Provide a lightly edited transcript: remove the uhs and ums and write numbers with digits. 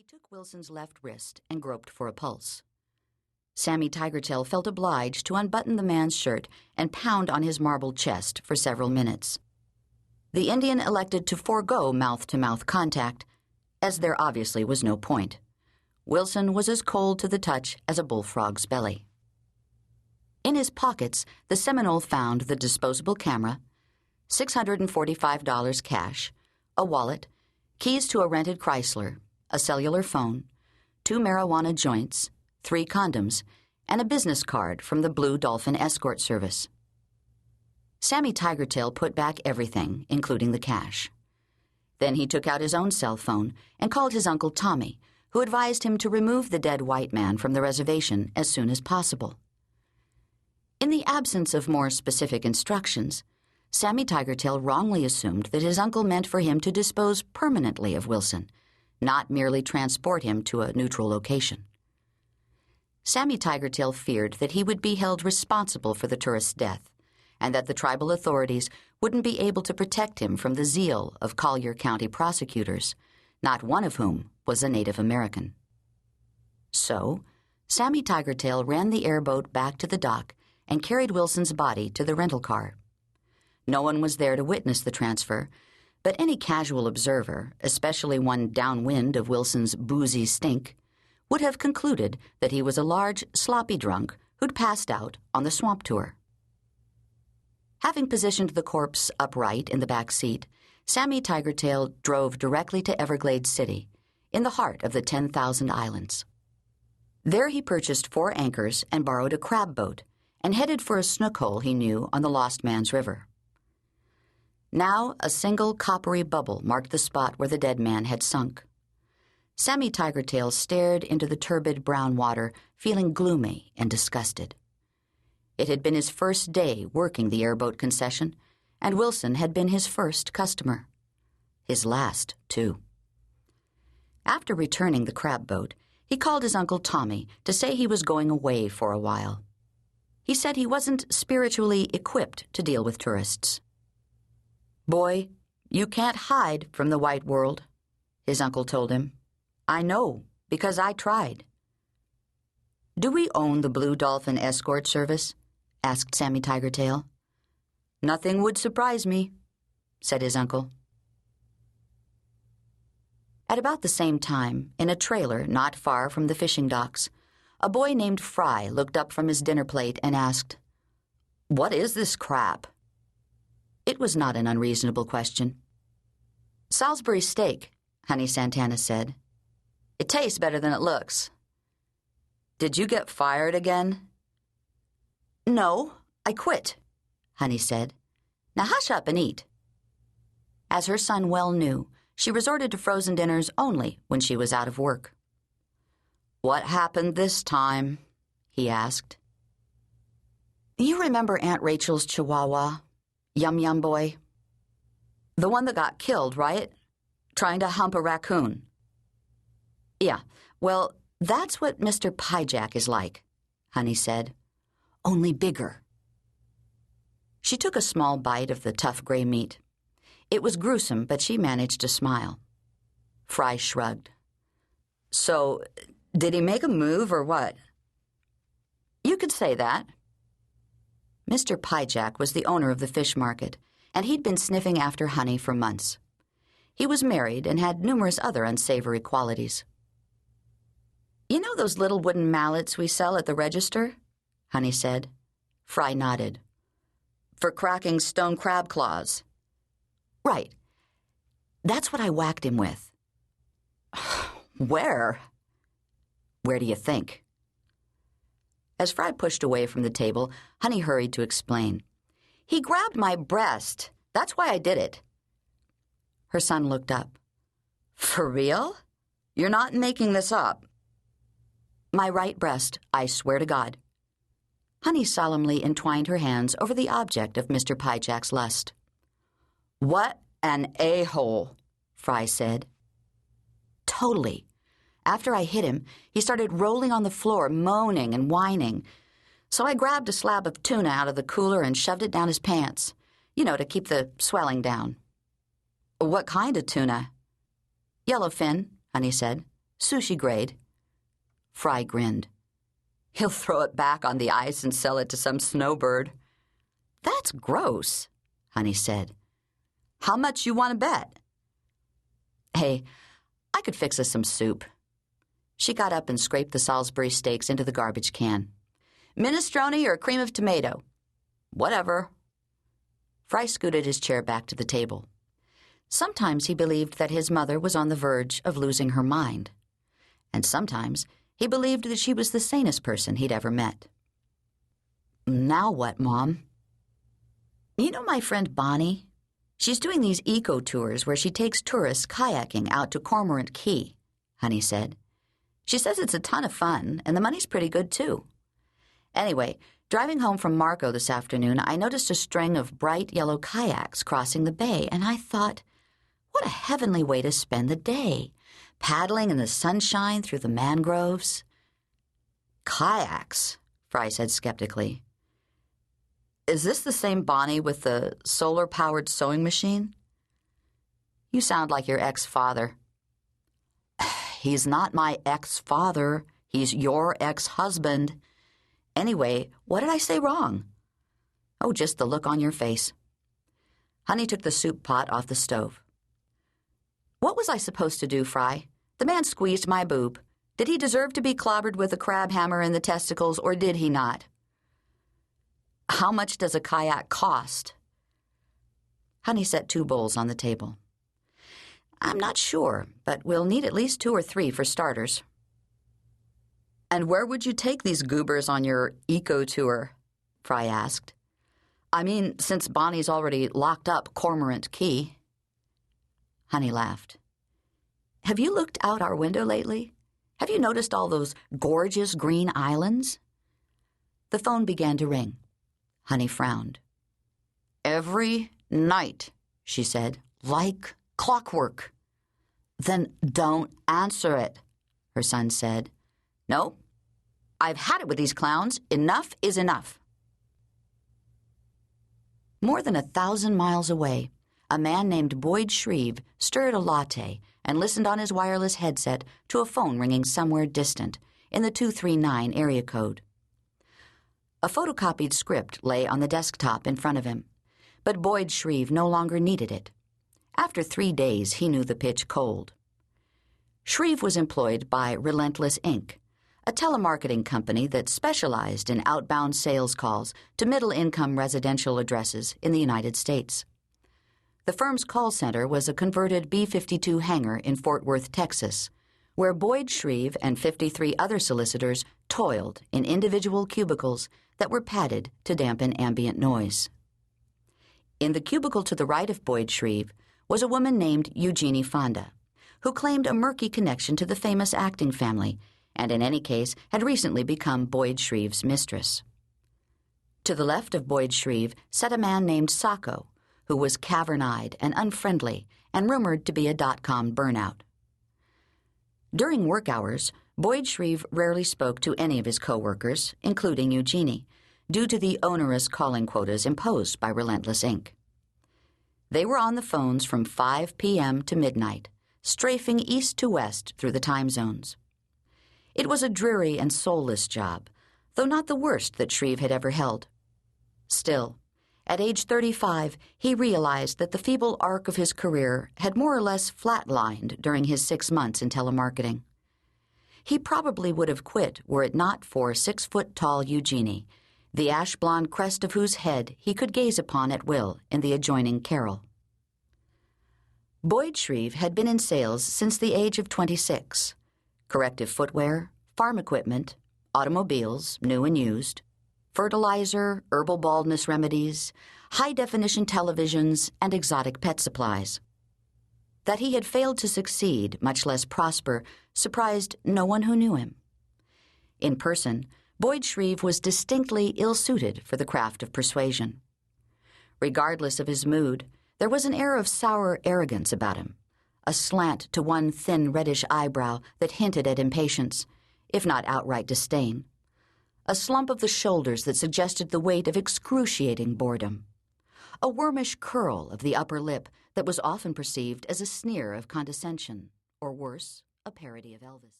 took Wilson's left wrist and groped for a pulse. Sammy Tigertail felt obliged to unbutton the man's shirt and pound on his marble chest for several minutes. The Indian elected to forego mouth-to-mouth contact, as there obviously was no point. Wilson was as cold to the touch as a bullfrog's belly. In his pockets, the Seminole found the disposable camera, $645 cash, a wallet, keys to a rented Chrysler, a cellular phone, 2 marijuana joints, 3 condoms, and a business card from the Blue Dolphin Escort Service. Sammy Tigertail put back everything, including the cash. Then he took out his own cell phone and called his Uncle Tommy, who advised him to remove the dead white man from the reservation as soon as possible. In the absence of more specific instructions, Sammy Tigertail wrongly assumed that his uncle meant for him to dispose permanently of Wilson, not merely transport him to a neutral location. Sammy Tigertail feared that he would be held responsible for the tourist's death, and that the tribal authorities wouldn't be able to protect him from the zeal of Collier County prosecutors, not one of whom was a Native American. So, Sammy Tigertail ran the airboat back to the dock and carried Wilson's body to the rental car. No one was there to witness the transfer, but any casual observer, especially one downwind of Wilson's boozy stink, would have concluded that he was a large, sloppy drunk who'd passed out on the swamp tour. Having positioned the corpse upright in the back seat, Sammy Tigertail drove directly to Everglades City, in the heart of the 10,000 Islands. There he purchased 4 anchors and borrowed a crab boat, and headed for a snook hole he knew on the Lost Man's River. Now a single coppery bubble marked the spot where the dead man had sunk. Sammy Tigertail stared into the turbid brown water, feeling gloomy and disgusted. It had been his first day working the airboat concession, and Wilson had been his first customer. His last, too. After returning the crab boat, he called his Uncle Tommy to say he was going away for a while. He said he wasn't spiritually equipped to deal with tourists. "Boy, you can't hide from the white world," his uncle told him. "I know, because I tried." "Do we own the Blue Dolphin Escort Service?" asked Sammy Tigertail. "Nothing would surprise me," said his uncle. At about the same time, in a trailer not far from the fishing docks, a boy named Fry looked up from his dinner plate and asked, "What is this crap?" It was not an unreasonable question. "Salisbury steak," Honey Santana said. "It tastes better than it looks." "Did you get fired again?" "No, I quit," Honey said. "Now hush up and eat." As her son well knew, she resorted to frozen dinners only when she was out of work. "What happened this time?" he asked. "You remember Aunt Rachel's Chihuahua, Yum Yum Boy? The one that got killed, right? Trying to hump a raccoon." "Yeah, well, that's what Mr. Piejack is like," Honey said. "Only bigger." She took a small bite of the tough gray meat. It was gruesome, but she managed to smile. Fry shrugged. "So, did he make a move or what?" "You could say that." Mr. Piejack was the owner of the fish market, and he'd been sniffing after Honey for months. He was married and had numerous other unsavory qualities. "You know those little wooden mallets we sell at the register?" Honey said. Fry nodded. "For cracking stone crab claws." "Right. That's what I whacked him with." "Where?" "Where do you think?" As Fry pushed away from the table, Honey hurried to explain. "He grabbed my breast. That's why I did it." Her son looked up. "For real? You're not making this up." "My right breast, I swear to God." Honey solemnly entwined her hands over the object of Mr. Piejack's lust. "What an a-hole," Fry said. "Totally. After I hit him, he started rolling on the floor, moaning and whining. So I grabbed a slab of tuna out of the cooler and shoved it down his pants, to keep the swelling down." "What kind of tuna?" "Yellowfin," Honey said. Sushi grade. Fry grinned. He'll throw it back on the ice and sell it to some snowbird. That's gross, Honey said. How much you want to bet? Hey, I could fix us some soup. She got up and scraped the Salisbury steaks into the garbage can. Minestrone or cream of tomato? Whatever. Fry scooted his chair back to the table. Sometimes he believed that his mother was on the verge of losing her mind. And sometimes he believed that she was the sanest person he'd ever met. Now what, Mom? You know my friend Bonnie? She's doing these eco-tours where she takes tourists kayaking out to Cormorant Key, Honey said. She says it's a ton of fun, and the money's pretty good, too. Anyway, driving home from Marco this afternoon, I noticed a string of bright yellow kayaks crossing the bay, and I thought, what a heavenly way to spend the day, paddling in the sunshine through the mangroves. Kayaks, Fry said skeptically. Is this the same Bonnie with the solar-powered sewing machine? You sound like your ex-father. He's not my ex-father. He's your ex-husband. Anyway, what did I say wrong? Oh, just the look on your face. Honey took the soup pot off the stove. What was I supposed to do, Fry? The man squeezed my boob. Did he deserve to be clobbered with a crab hammer in the testicles, or did he not? How much does a kayak cost? Honey set 2 bowls on the table. I'm not sure, but we'll need at least 2 or 3 for starters. And where would you take these goobers on your eco-tour? Fry asked. I mean, since Bonnie's already locked up Cormorant Key. Honey laughed. Have you looked out our window lately? Have you noticed all those gorgeous green islands? The phone began to ring. Honey frowned. Every night, she said, like clockwork. Then don't answer it, her son said. No, I've had it with these clowns. Enough is enough. More than 1,000 miles away, a man named Boyd Shreave stirred a latte and listened on his wireless headset to a phone ringing somewhere distant in the 239 area code. A photocopied script lay on the desktop in front of him, but Boyd Shreave no longer needed it. After 3 days, he knew the pitch cold. Shreave was employed by Relentless, Inc., a telemarketing company that specialized in outbound sales calls to middle-income residential addresses in the United States. The firm's call center was a converted B-52 hangar in Fort Worth, Texas, where Boyd Shreave and 53 other solicitors toiled in individual cubicles that were padded to dampen ambient noise. In the cubicle to the right of Boyd Shreave was a woman named Eugenie Fonda, who claimed a murky connection to the famous acting family and in any case had recently become Boyd Shreave's mistress. To the left of Boyd Shreave sat a man named Sacco, who was cavern-eyed and unfriendly and rumored to be a dot-com burnout. During work hours, Boyd Shreave rarely spoke to any of his co-workers, including Eugenie, due to the onerous calling quotas imposed by Relentless, Inc. They were on the phones from 5 p.m. to midnight, strafing east to west through the time zones. It was a dreary and soulless job, though not the worst that Shreave had ever held. Still, at age 35, he realized that the feeble arc of his career had more or less flatlined during his 6 months in telemarketing. He probably would have quit were it not for 6-foot-tall Eugenie, the ash-blonde crest of whose head he could gaze upon at will in the adjoining carrel. Boyd Shreave had been in sales since the age of 26. Corrective footwear, farm equipment, automobiles, new and used, fertilizer, herbal baldness remedies, high-definition televisions, and exotic pet supplies. That he had failed to succeed, much less prosper, surprised no one who knew him. In person, Boyd Shreave was distinctly ill-suited for the craft of persuasion. Regardless of his mood, there was an air of sour arrogance about him, a slant to one thin reddish eyebrow that hinted at impatience, if not outright disdain, a slump of the shoulders that suggested the weight of excruciating boredom, a wormish curl of the upper lip that was often perceived as a sneer of condescension, or worse, a parody of Elvis.